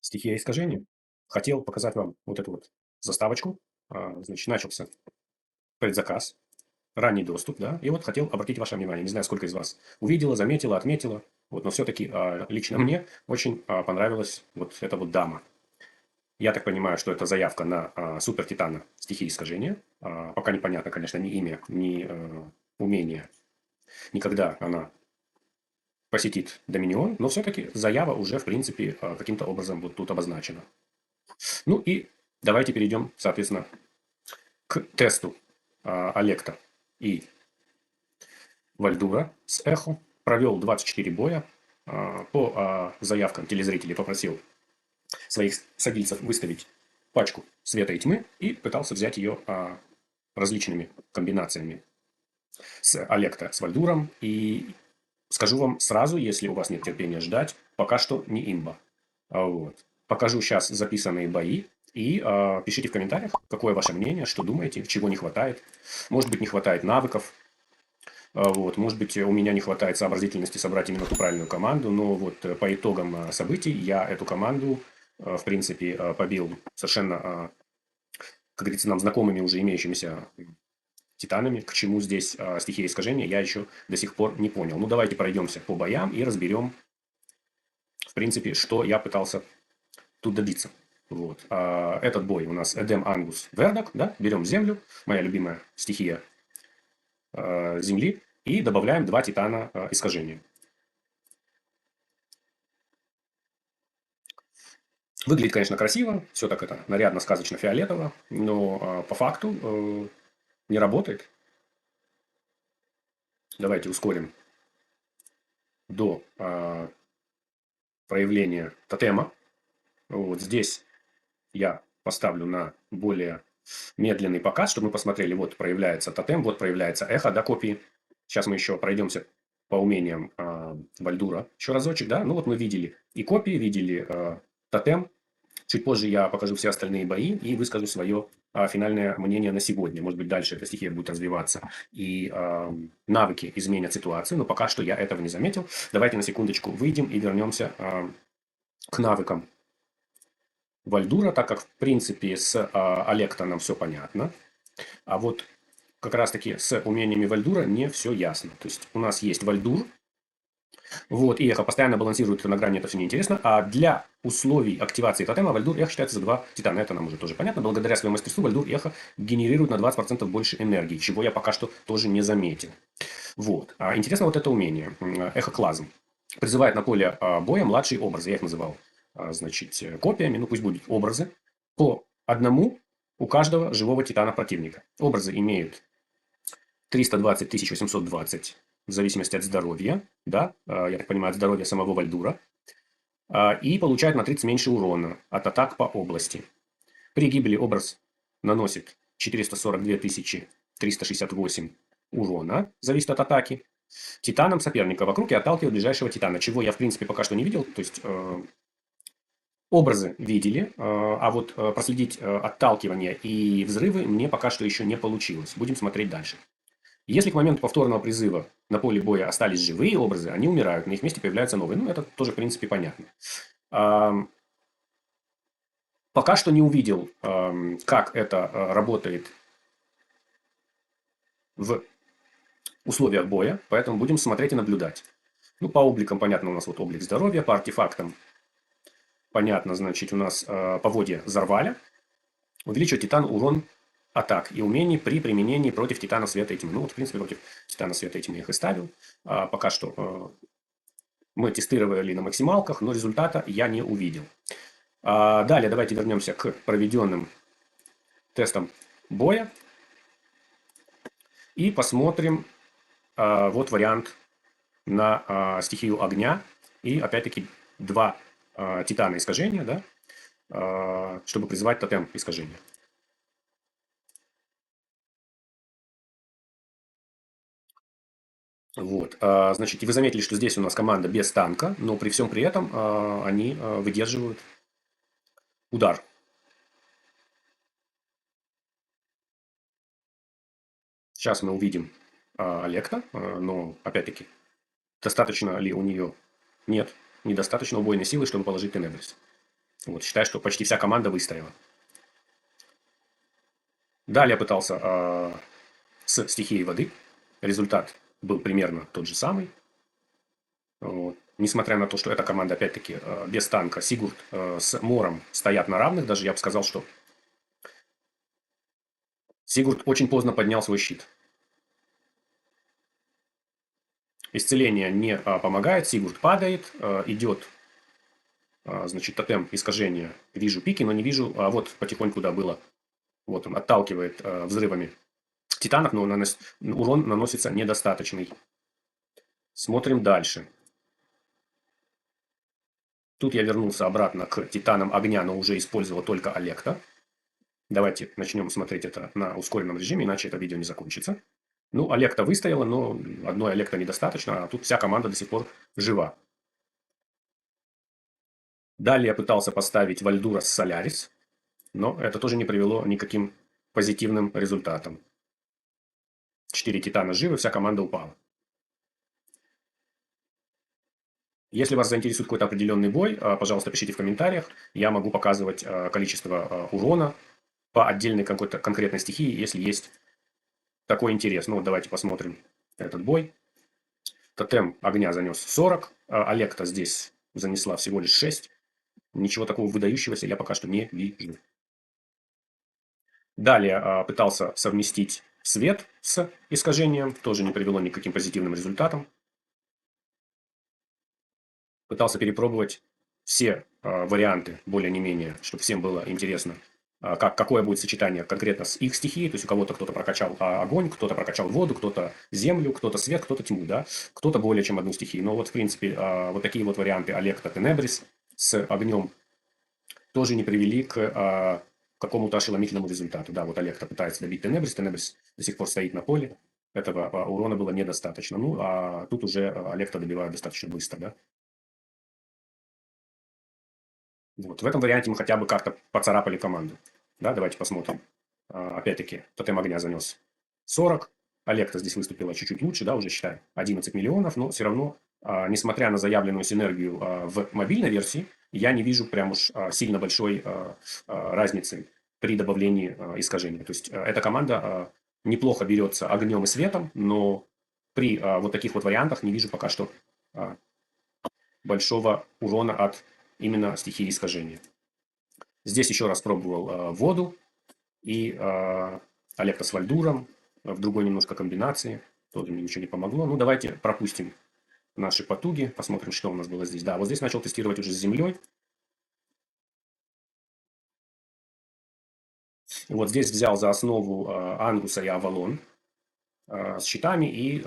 Стихия искажения. Хотел показать вам вот эту вот заставочку. Значит, начался предзаказ, ранний доступ, да, и вот хотел обратить ваше внимание, не знаю, сколько из вас увидела, заметила, отметила, вот, но все-таки лично мне очень понравилась вот эта вот дама. Я так понимаю, что это заявка на супер титана стихии искажения. Пока непонятно, конечно, ни имя, ни умение, никогда она посетит Доминион, но все-таки заява уже, в принципе, каким-то образом вот тут обозначена. Ну и давайте перейдем, соответственно, к тесту Алекта и Вальдура с Эхо. Провел 24 боя. По заявкам телезрителей попросил своих садильцев выставить пачку света и тьмы и пытался взять ее различными комбинациями с Алекта, с Вальдуром. И скажу вам сразу, если у вас нет терпения ждать, пока что не имба. Вот. Покажу сейчас записанные бои. И пишите в комментариях, какое ваше мнение, что думаете, чего не хватает. Может быть, не хватает навыков. Вот. Может быть, у меня не хватает сообразительности собрать именно ту правильную команду. Но вот по итогам событий я эту команду, в принципе, побил совершенно, как говорится, нам знакомыми уже имеющимися титанами. К чему здесь стихия искажения, я еще до сих пор не понял. Ну, давайте пройдемся по боям и разберем, в принципе, что я пытался тут добиться. Вот. Этот бой у нас Эдем Ангус Вердок, да, берем землю, моя любимая стихия земли, и добавляем 2 титана искажения. Выглядит, конечно, красиво, все так это нарядно, сказочно, фиолетово, но по факту не работает. Давайте ускорим до проявления тотема. Вот здесь я поставлю на более медленный показ, чтобы мы посмотрели, вот проявляется тотем, вот проявляется эхо, да, копии. Сейчас мы еще пройдемся по умениям Бальдура еще разочек, да. Ну вот мы видели и копии, видели тотем. Чуть позже я покажу все остальные бои и выскажу свое финальное мнение на сегодня. Может быть, дальше эта стихия будет развиваться и навыки изменят ситуацию, но пока что я этого не заметил. Давайте на секундочку выйдем и вернемся к навыкам Вальдура, так как, в принципе, с Алекта нам все понятно. А вот как раз-таки с умениями Вальдура не все ясно. То есть у нас есть Вальдур, вот, и эхо постоянно балансирует на грани, это все неинтересно. А для условий активации тотема Вальдур и эхо считается за 2 титана. Это нам уже тоже понятно. Благодаря своему мастерству Вальдур и эхо генерирует на 20% больше энергии, чего я пока что тоже не заметил. Вот. Интересно вот это умение. Эхоклазм. Призывает на поле боя младшие образы. Я их называл, значит, копиями. Ну, пусть будут образы. По одному у каждого живого титана противника. Образы имеют 320 1820 в зависимости от здоровья. Да, я так понимаю, от здоровья самого Вальдура. И получает на 30 меньше урона от атак по области. При гибели образ наносит 442 368 урона, зависит от атаки, титаном соперника вокруг и отталкивает ближайшего титана, чего я, в принципе, пока что не видел. То есть, образы видели, а вот проследить отталкивание и взрывы мне пока что еще не получилось. Будем смотреть дальше. Если к моменту повторного призыва на поле боя остались живые образы, они умирают, на их месте появляются новые. Ну, это тоже, в принципе, понятно. Пока что не увидел, как это работает в условиях боя, поэтому будем смотреть и наблюдать. Ну, по обликам, понятно, у нас вот облик здоровья, по артефактам, понятно, значит, у нас поводья Зарваля, увеличивает титан урон атак и умений при применении против титана света и тьмы. Ну, вот, в принципе, против титана света и тьмы я их и ставил. Пока что мы тестировали на максималках, но результата я не увидел. Далее давайте вернемся к проведенным тестам боя. И посмотрим вот вариант на стихию огня. И опять-таки 2 титана искажения, да, чтобы призывать тотем искажения. Вот, значит, и вы заметили, что здесь у нас команда без танка, но при всем при этом они выдерживают удар. Сейчас мы увидим Алекта, но опять-таки, достаточно ли у нее? Нет, недостаточно убойной силы, чтобы положить Тенебрис. Вот, считаю, что почти вся команда выстояла. Далее пытался с стихией воды. Результат был примерно тот же самый. Вот. Несмотря на то, что эта команда, опять-таки, без танка, Сигурд с Мором стоят на равных, даже я бы сказал, что Сигурд очень поздно поднял свой щит. Исцеление не помогает, Сигурд падает, идет, значит, тотем искажения. Вижу пики, но не вижу, вот потихоньку, да, было. Вот он отталкивает взрывами титанов, но урон наносится недостаточный. Смотрим дальше. Тут я вернулся обратно к титанам огня, но уже использовал только Олекта. Давайте начнем смотреть это на ускоренном режиме, иначе это видео не закончится. Ну, Олекта выстояла, но одной Олекта недостаточно, а тут вся команда до сих пор жива. Далее я пытался поставить Вальдура с Солярис, но это тоже не привело никаким позитивным результатам. 4 титана живы, вся команда упала. Если вас заинтересует какой-то определенный бой, пожалуйста, пишите в комментариях. Я могу показывать количество урона по отдельной какой-то конкретной стихии, если есть такой интерес. Ну, вот давайте посмотрим этот бой. Тотем огня занес 40, Олекта здесь занесла всего лишь 6. Ничего такого выдающегося я пока что не вижу. Далее пытался совместить свет с искажением, тоже не привело ни к каким позитивным результатам. Пытался перепробовать все варианты, более не менее, чтобы всем было интересно, какое будет сочетание конкретно с их стихией. То есть у кого-то кто-то прокачал огонь, кто-то прокачал воду, кто-то землю, кто-то свет, кто-то тьму, да, кто-то более чем одну стихию. Но вот, в принципе, вот такие вот варианты Олекта Тенебрис с огнем тоже не привели к какому-то ошеломительному результату. Да, вот Олекта пытается добить Тенебрис, Тенебрис до сих пор стоит на поле. Этого урона было недостаточно. Ну, а тут уже Олекта добивает достаточно быстро, да. Вот. В этом варианте мы хотя бы как-то поцарапали команду. Да, давайте посмотрим. Опять-таки, тотем огня занес 40. Олекта здесь выступила чуть-чуть лучше, да, уже считаю, 11 миллионов, но все равно, несмотря на заявленную синергию в мобильной версии, я не вижу прям уж сильно большой разницы при добавлении искажения. То есть, эта команда неплохо берется огнем и светом, но при вот таких вот вариантах не вижу пока что большого урона от именно стихии искажения. Здесь еще раз пробовал воду и Олекта с Вальдуром в другой немножко комбинации. Тоже мне ничего не помогло. Ну, давайте пропустим наши потуги, посмотрим, что у нас было здесь. Да, вот здесь начал тестировать уже с землей. Вот здесь взял за основу Ангуса и Авалон с щитами и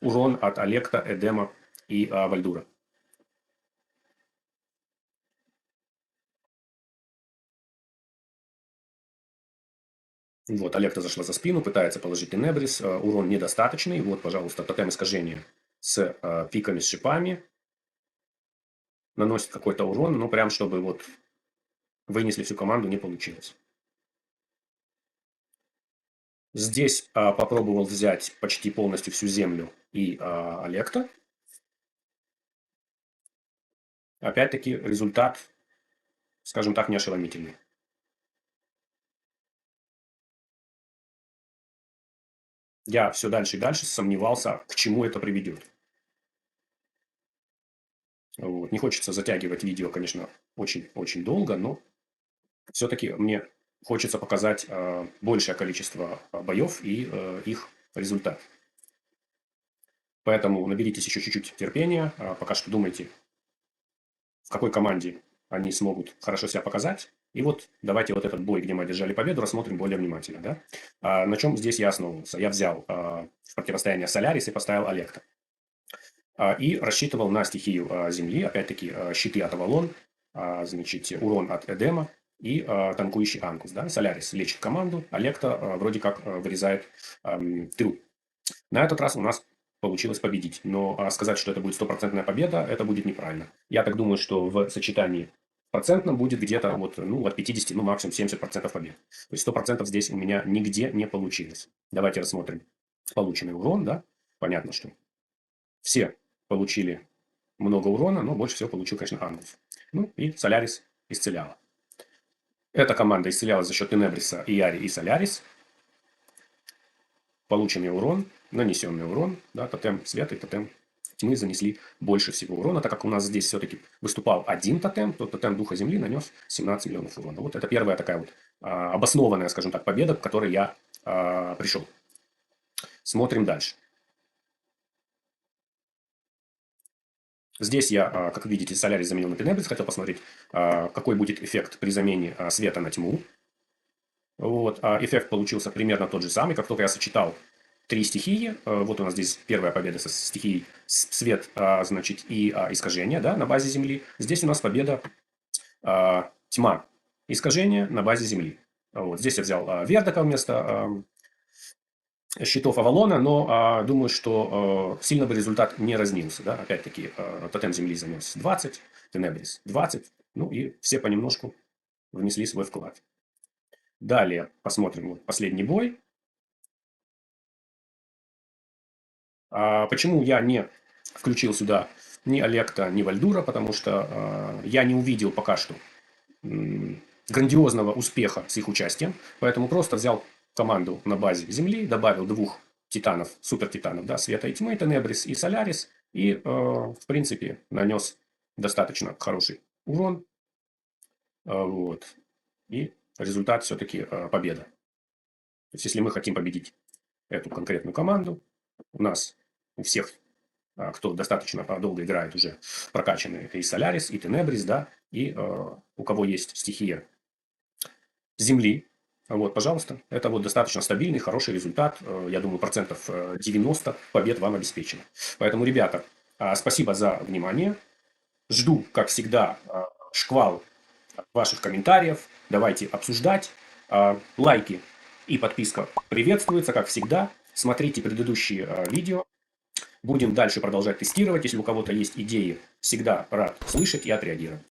урон от Олекта, Эдема и Вальдура. Вот, Олекта зашла за спину, пытается положить Тенебрис. Урон недостаточный. Вот, пожалуйста, тотем искажения с пиками, с шипами. Наносит какой-то урон, но прям чтобы вот вынесли всю команду, не получилось. Здесь попробовал взять почти полностью всю землю и Олекта. Опять-таки результат, скажем так, не ошеломительный. Я все дальше и дальше сомневался, к чему это приведет. Вот. Не хочется затягивать видео, конечно, очень-очень долго, но все-таки мне хочется показать большее количество боев и их результат. Поэтому наберитесь еще чуть-чуть терпения. Пока что думайте, в какой команде они смогут хорошо себя показать. И вот давайте вот этот бой, где мы одержали победу, рассмотрим более внимательно. Да? На чем здесь я основывался? Я взял в противостояние Солярис и поставил Олекта. И рассчитывал на стихию Земли. Опять-таки щиты от Авалон, значит, урон от Эдема и танкующий Ангус. Да? Солярис лечит команду, Олекта вроде как вырезает тыл. На этот раз у нас получилось победить. Но сказать, что это будет стопроцентная победа, это будет неправильно. Я так думаю, что в сочетании процентном будет где-то вот, ну, от 50, ну, максимум 70% побед. То есть 100% здесь у меня нигде не получилось. Давайте рассмотрим полученный урон, да. Понятно, что все получили много урона, но больше всего получил, конечно, Ангус. Ну и Солярис исцеляла. Эта команда исцелялась за счет Тенебриса, Иари и Солярис. Полученный урон, нанесенный урон, да, тотем света и тотем тьмы занесли больше всего урона, так как у нас здесь все-таки выступал один тотем, то тотем Духа Земли нанес 17 миллионов урона. Вот это первая такая вот обоснованная, скажем так, победа, к которой я пришел. Смотрим дальше. Здесь я, как видите, Солярис заменил на Тенебрис. Хотел посмотреть, какой будет эффект при замене света на тьму. Вот, эффект получился примерно тот же самый. Как только я сочетал три стихии, вот у нас здесь первая победа со стихией свет, значит, и искажение, да, на базе Земли. Здесь у нас победа тьма, искажение на базе Земли. Вот, здесь я взял Вердака вместо щитов Авалона, но думаю, что сильно бы результат не разнился. Да? Опять-таки, тотем Земли занес 20, Тенебрис 20, ну и все понемножку внесли свой вклад. Далее посмотрим вот последний бой. Почему я не включил сюда ни Олекта, ни Вальдура? Потому что я не увидел пока что грандиозного успеха с их участием. Поэтому просто взял команду на базе Земли, добавил двух титанов, супер титанов, да, света и тьмы, Тенебрис и Солярис. И, в принципе, нанес достаточно хороший урон. Вот. И результат все-таки победа. То есть, если мы хотим победить эту конкретную команду, у нас у всех, кто достаточно долго играет, уже прокачаны и Солярис, и Тенебрис, да, и у кого есть стихия Земли, вот, пожалуйста, это вот достаточно стабильный, хороший результат. Я думаю, процентов 90 побед вам обеспечено. Поэтому, ребята, спасибо за внимание. Жду, как всегда, шквал ваших комментариев. Давайте обсуждать. Лайки и подписка приветствуются, как всегда. Смотрите предыдущие видео. Будем дальше продолжать тестировать. Если у кого-то есть идеи, всегда рад слышать и отреагировать.